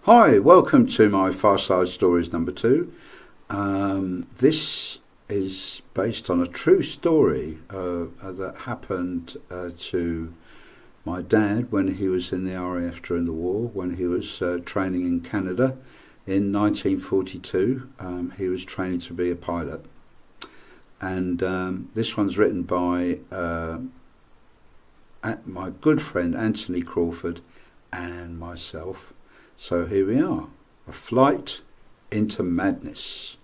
Hi, welcome to my Fireside Stories number 2. This is based on a true story that happened to my dad when he was in the RAF during the war, when he was training in Canada in 1942. He was training to be a pilot. And this one's written by my good friend Anthony Crawford and myself. So here we are, A Flight into Madness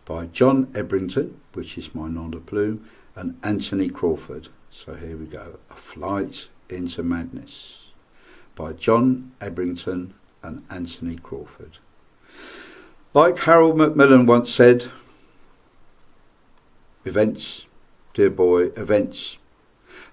by John Ebrington, which is my nom de plume, and Anthony Crawford. So here we go, A Flight into Madness by John Ebrington and Anthony Crawford. Like Harold Macmillan once said, events, dear boy, events.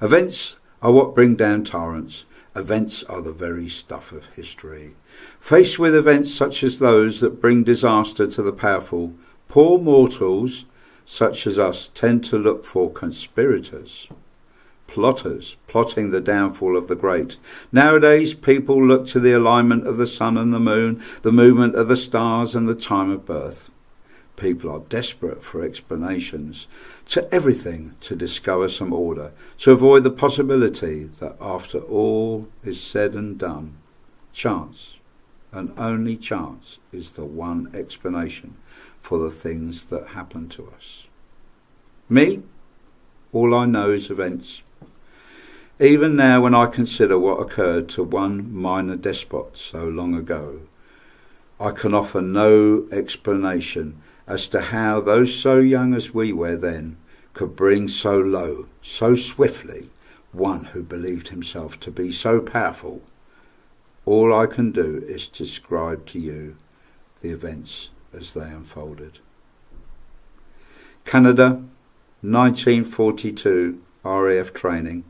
Events are what bring down tyrants. Events are the very stuff of history. Faced with events such as those that bring disaster to the powerful, poor mortals such as us tend to look for conspirators, plotters, plotting the downfall of the great. Nowadays, people look to the alignment of the sun and the moon, the movement of the stars and the time of birth. People are desperate for explanations to everything to discover some order, to avoid the possibility that after all is said and done, chance, and only chance, is the one explanation for the things that happen to us. Me? All I know is events. Even now, when I consider what occurred to one minor despot so long ago, I can offer no explanation as to how those so young as we were then could bring so low, so swiftly, one who believed himself to be so powerful. All I can do is describe to you the events as they unfolded. Canada, 1942, RAF training.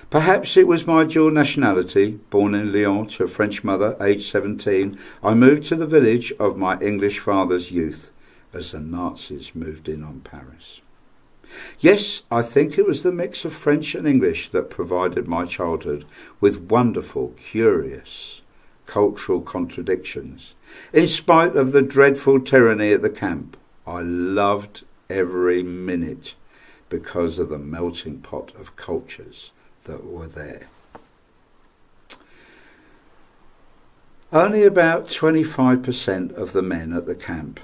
Perhaps it was my dual nationality, born in Lyon to a French mother, aged 17, I moved to the village of my English father's youth as the Nazis moved in on Paris. Yes, I think it was the mix of French and English that provided my childhood with wonderful, curious cultural contradictions. In spite of the dreadful tyranny at the camp, I loved every minute because of the melting pot of cultures that were there. Only about 25% of the men at the camp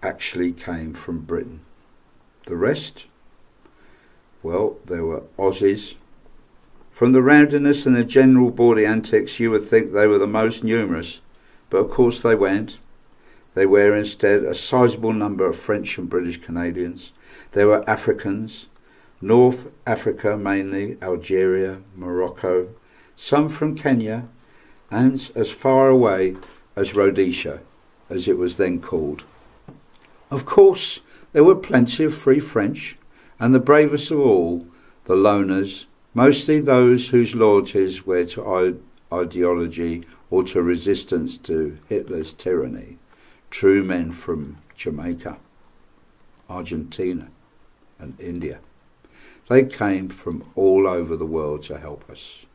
actually came from Britain. The rest? Well, there were Aussies. From the rowdiness and the general bawdy antics, you would think they were the most numerous, but of course they weren't. They were instead a sizable number of French and British Canadians. There were Africans, North Africa mainly, Algeria, Morocco, some from Kenya, and as far away as Rhodesia, as it was then called. Of course, there were plenty of free French, and the bravest of all, the loners, mostly those whose loyalties were to ideology or to resistance to Hitler's tyranny, true men from Jamaica, Argentina, and India. They came from all over the world to help us.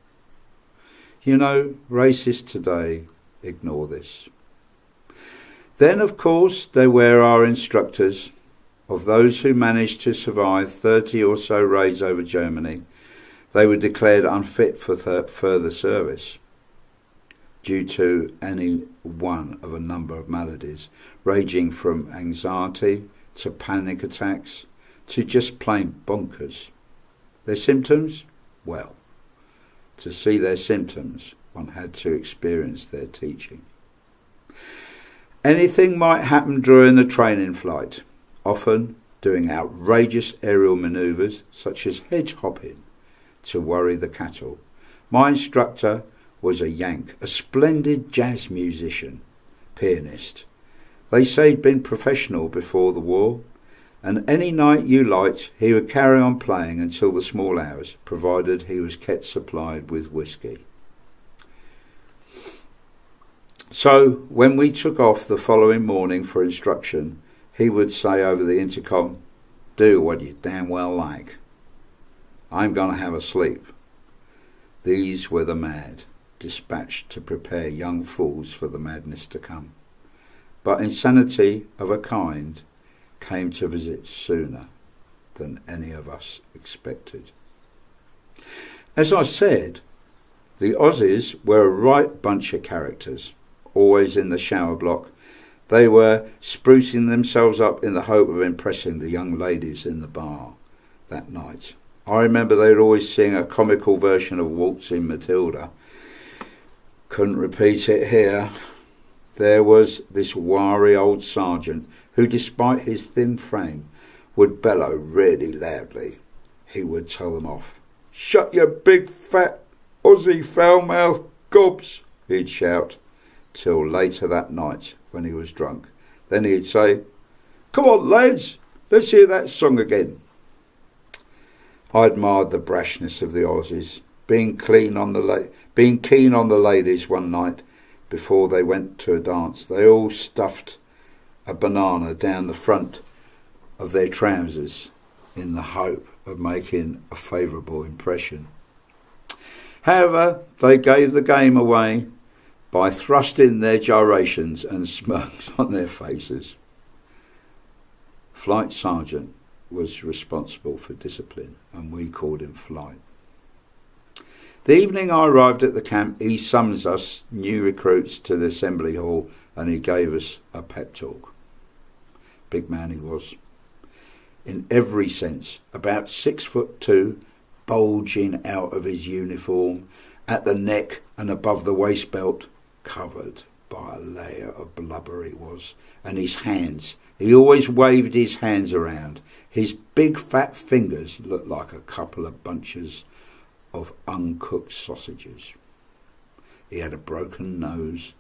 You know, racists today ignore this. Then, of course, there were our instructors. Of those who managed to survive 30 or so raids over Germany, they were declared unfit for further service due to any one of a number of maladies, ranging from anxiety to panic attacks to just plain bonkers. Their symptoms? Well, to see their symptoms, one had to experience their teaching. Anything might happen during the training flight, often doing outrageous aerial manoeuvres such as hedge hopping to worry the cattle. My instructor was a Yank, a splendid jazz musician, pianist. They say he'd been professional before the war, and any night you liked, he would carry on playing until the small hours, provided he was kept supplied with whiskey. So, when we took off the following morning for instruction, he would say over the intercom, "Do what you damn well like. I'm going to have a sleep." These were the mad. dispatched to prepare young fools for the madness to come. But insanity of a kind came to visit sooner than any of us expected. As I said, the Aussies were a right bunch of characters, always in the shower block. They were sprucing themselves up in the hope of impressing the young ladies in the bar that night. I remember they'd always sing a comical version of Waltzing Matilda. Couldn't repeat it here. There was this wiry old sergeant who, despite his thin frame, would bellow really loudly. He would tell them off. "Shut your big fat Aussie foul-mouthed gobs," he'd shout, till later that night when he was drunk. Then he'd say, "Come on, lads, let's hear that song again." I admired the brashness of the Aussies, being keen on the ladies one night before they went to a dance. They all stuffed a banana down the front of their trousers in the hope of making a favourable impression. However, they gave the game away by thrusting their gyrations and smirks on their faces. Flight Sergeant was responsible for discipline, and we called him Flight. The evening I arrived at the camp, he summons us new recruits to the assembly hall, and he gave us a pep talk. Big man he was, in every sense, about 6'2", bulging out of his uniform, at the neck and above the waist belt, covered by a layer of blubber he was, and his hands, he always waved his hands around. His big fat fingers looked like a couple of bunches of uncooked sausages. He had a broken nose,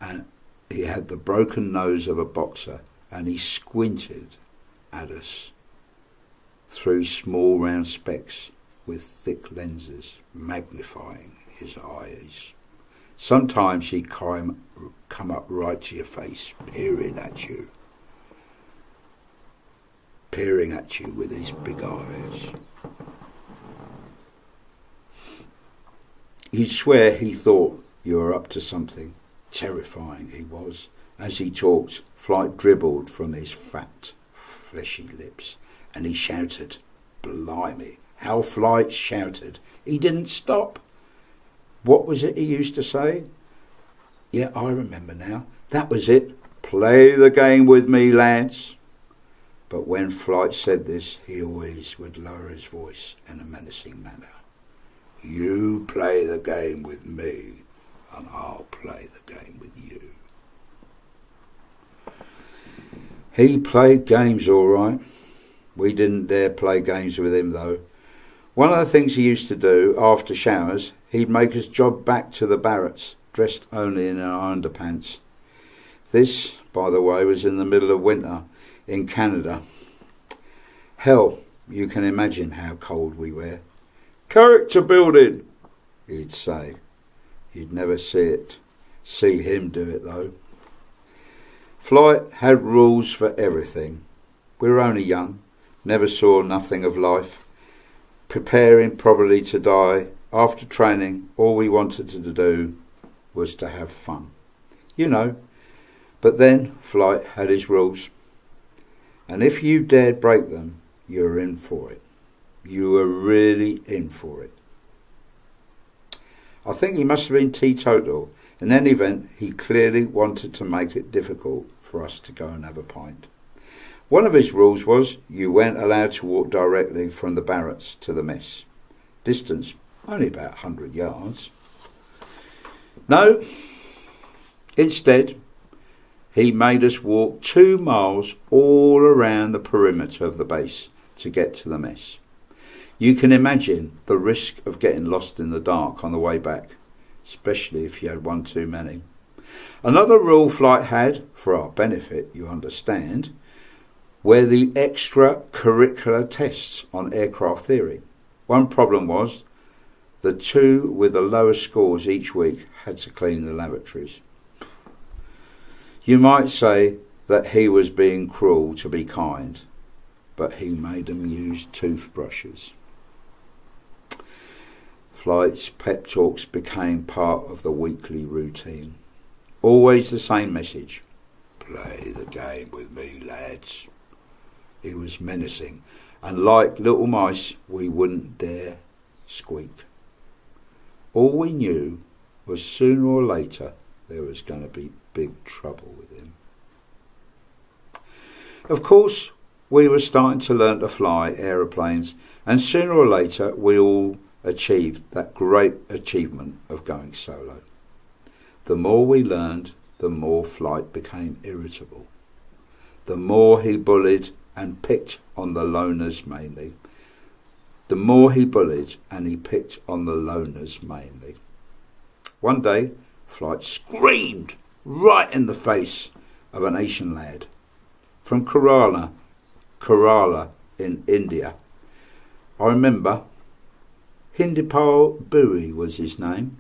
and he had the broken nose of a boxer, and he squinted at us through small round specks with thick lenses, magnifying his eyes. Sometimes he'd come up right to your face, peering at you with his big eyes. You'd swear he thought you were up to something. Terrifying he was. As he talked, Flight dribbled from his fat, fleshy lips, and he shouted. Blimey, how Flight shouted. He didn't stop. What was it he used to say? Yeah, I remember now. That was it. Play the game with me, lads. But when Flight said this, he always would lower his voice in a menacing manner. You play the game with me, and I'll play the game with you. He played games all right. We didn't dare play games with him, though. One of the things he used to do after showers, he'd make us jog back to the barracks, dressed only in our underpants. This, by the way, was in the middle of winter in Canada. Hell, you can imagine how cold we were. Character building, he'd say. You'd never see him do it, though. Flight had rules for everything. We were only young, never saw nothing of life, preparing probably to die. After training, all we wanted to do was to have fun. You know, but then Flight had his rules. And if you dared break them, you were in for it. You were really in for it. I think he must have been teetotal. In any event, he clearly wanted to make it difficult for us to go and have a pint. One of his rules was you weren't allowed to walk directly from the barracks to the mess. Distance, only about 100 yards. No, instead, he made us walk 2 miles all around the perimeter of the base to get to the mess. You can imagine the risk of getting lost in the dark on the way back, especially if you had one too many. Another rule Flight had, for our benefit, you understand, were the extracurricular tests on aircraft theory. One problem was the 2 with the lowest scores each week had to clean the lavatories. You might say that he was being cruel to be kind, but he made them use toothbrushes. Flight's pep talks became part of the weekly routine. Always the same message. Play the game with me, lads. He was menacing, and like little mice, we wouldn't dare squeak. All we knew was sooner or later there was going to be big trouble with him. Of course, we were starting to learn to fly aeroplanes, and sooner or later we all achieved that great achievement of going solo. The more we learned, the more Flight became irritable. The more he bullied and picked on the loners mainly. The more he bullied and he picked on the loners mainly. One day, Flight screamed right in the face of an Asian lad from Kerala in India. I remember Hindipal Buri was his name.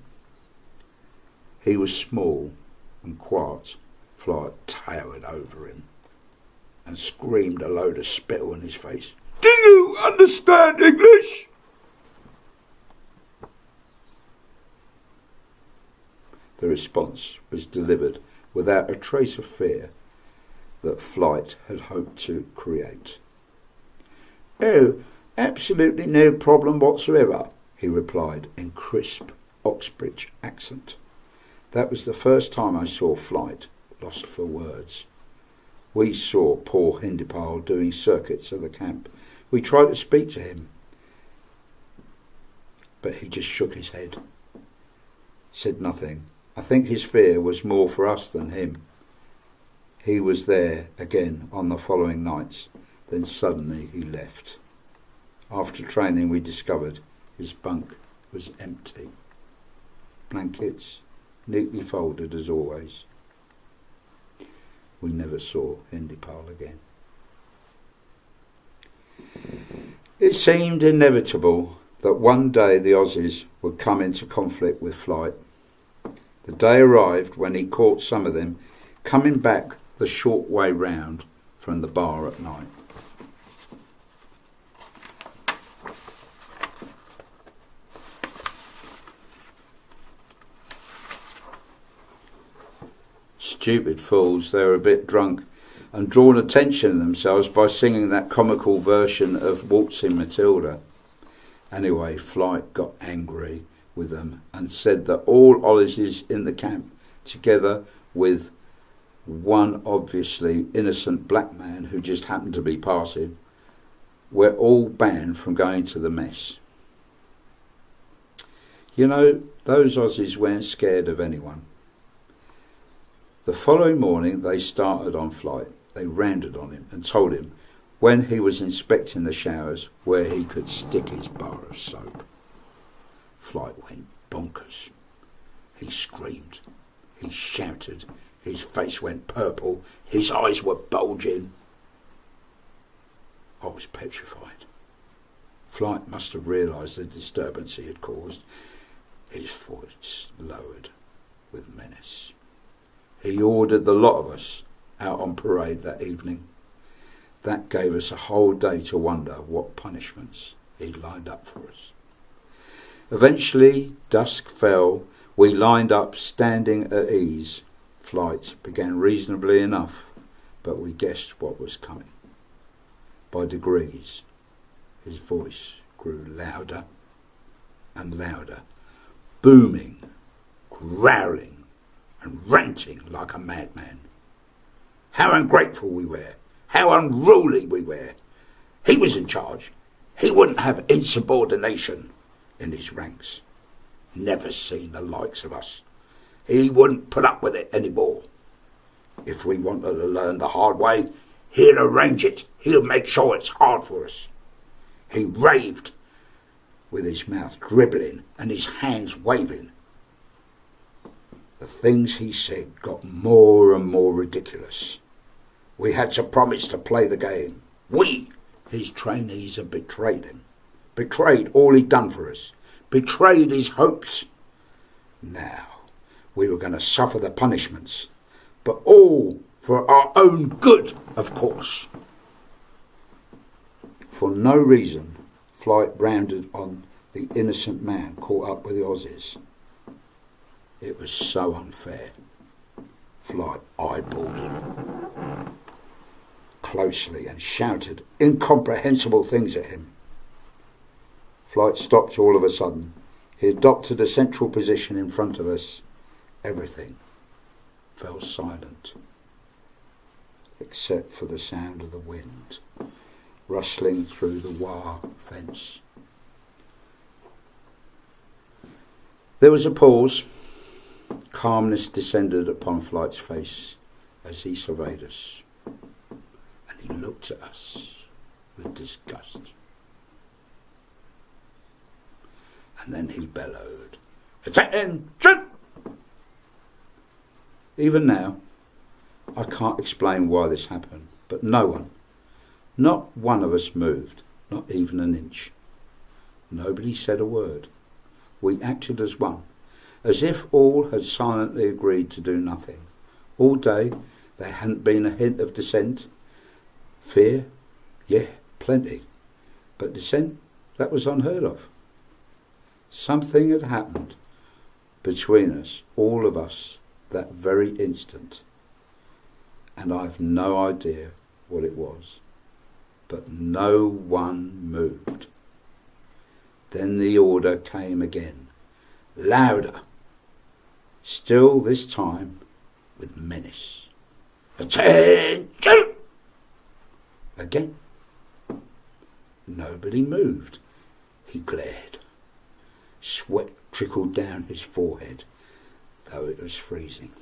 He was small and quiet. Flight towered over him and screamed a load of spittle in his face. Do you understand English? The response was delivered without a trace of fear that Flight had hoped to create. Oh, absolutely no problem whatsoever, he replied in crisp Oxbridge accent. That was the first time I saw Flight lost for words. We saw poor Hindipal doing circuits of the camp. We tried to speak to him, but he just shook his head, said nothing. I think his fear was more for us than him. He was there again on the following nights, then suddenly he left. After training we discovered his bunk was empty. Blankets neatly folded as always. We never saw Hindipal again. It seemed inevitable that one day the Aussies would come into conflict with Flight. The day arrived when he caught some of them coming back the short way round from the bar at night. Stupid fools, they were a bit drunk and drawn attention to themselves by singing that comical version of Waltzing Matilda. Anyway, Flight got angry with them and said that all Aussies in the camp, together with one obviously innocent black man who just happened to be passing, were all banned from going to the mess. You know, those Aussies weren't scared of anyone. The following morning they started on Flight. They rounded on him and told him when he was inspecting the showers where he could stick his bar of soap. Flight went bonkers. He screamed. He shouted. His face went purple. His eyes were bulging. I was petrified. Flight must have realised the disturbance he had caused. His voice lowered with menace. He ordered the lot of us out on parade that evening. That gave us a whole day to wonder what punishments he lined up for us. Eventually, dusk fell. We lined up, standing at ease. Flight began reasonably enough, but we guessed what was coming. By degrees, his voice grew louder and louder, booming, growling, and ranting like a madman. How ungrateful we were. How unruly we were. He was in charge. He wouldn't have insubordination in his ranks. Never seen the likes of us. He wouldn't put up with it anymore. If we wanted to learn the hard way, he'll arrange it. He'll make sure it's hard for us. He raved, with his mouth dribbling and his hands waving. The things he said got more and more ridiculous. We had to promise to play the game. We, his trainees, had betrayed him. Betrayed all he'd done for us. Betrayed his hopes. Now, we were going to suffer the punishments, but all for our own good, of course. For no reason, Flight rounded on the innocent man caught up with the Aussies. It was so unfair. Flight eyeballed him closely and shouted incomprehensible things at him. Flight stopped all of a sudden. He adopted a central position in front of us. Everything fell silent, except for the sound of the wind rustling through the wire fence. There was a pause. Calmness descended upon Flight's face as he surveyed us, and he looked at us with disgust. And then he bellowed, "Attention!" Even now, I can't explain why this happened, but no one, not one of us moved, not even an inch. Nobody said a word. We acted as one, as if all had silently agreed to do nothing. All day there hadn't been a hint of dissent. Fear? Yeah, plenty. But dissent? That was unheard of. Something had happened between us, all of us, that very instant. And I've no idea what it was. But no one moved. Then the order came again, louder, still this time with menace. "Attention!" Again. Nobody moved. He glared. Sweat trickled down his forehead, though it was freezing.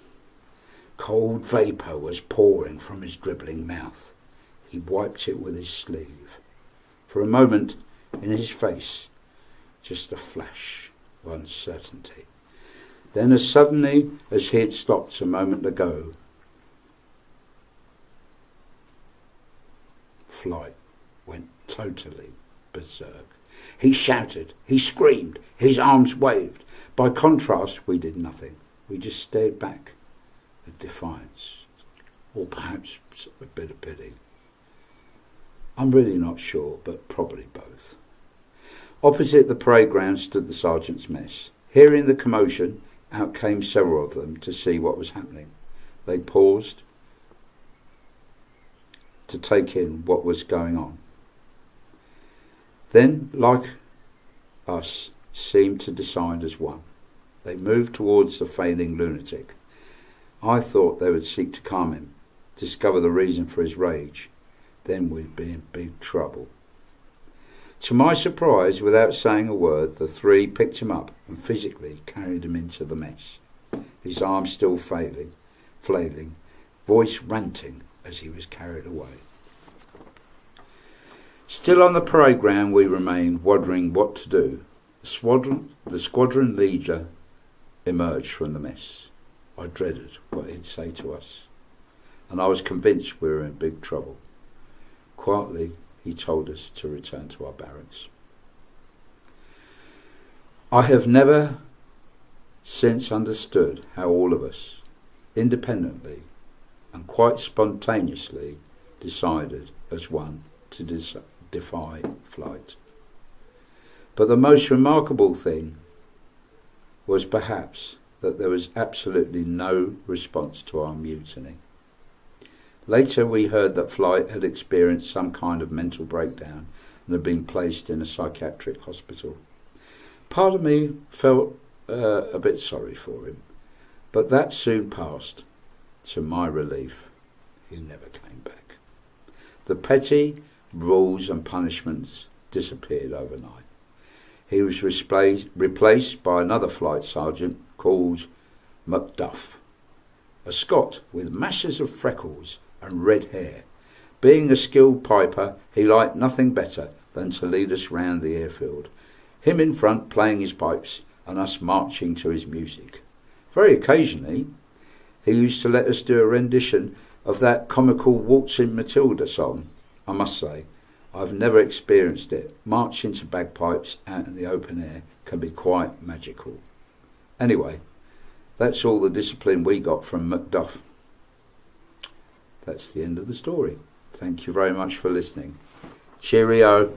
Cold vapour was pouring from his dribbling mouth. He wiped it with his sleeve. For a moment, in his face, just a flash of uncertainty. Then, as suddenly as he had stopped a moment ago, Flight went totally berserk. He shouted, he screamed, his arms waved. By contrast, we did nothing. We just stared back with defiance, or perhaps a bit of pity. I'm really not sure, but probably both. Opposite the parade ground stood the sergeant's mess. Hearing the commotion, out came several of them to see what was happening. They paused to take in what was going on. Then, like us, seemed to decide as one. They moved towards the failing lunatic. I thought they would seek to calm him, discover the reason for his rage. Then we'd be in big trouble. To my surprise, without saying a word, the three picked him up and physically carried him into the mess, his arms still flailing, voice ranting as he was carried away. Still on the parade ground we remained, wondering what to do. The squadron leader emerged from the mess. I dreaded what he'd say to us, and I was convinced we were in big trouble. Quietly, he told us to return to our barracks. I have never since understood how all of us, independently and quite spontaneously, decided as one to defy Flight. But the most remarkable thing was perhaps that there was absolutely no response to our mutiny. Later we heard that Flight had experienced some kind of mental breakdown and had been placed in a psychiatric hospital. Part of me felt a bit sorry for him, but that soon passed. To my relief, he never came back. The petty rules and punishments disappeared overnight. He was replaced by another flight sergeant called Macduff, a Scot with masses of freckles and red hair. Being a skilled piper, he liked nothing better than to lead us round the airfield, him in front playing his pipes and us marching to his music. Very occasionally, he used to let us do a rendition of that comical Waltzing Matilda song. I must say, I've never experienced it. Marching to bagpipes out in the open air can be quite magical. Anyway, that's all the discipline we got from Macduff. That's the end of the story. Thank you very much for listening. Cheerio.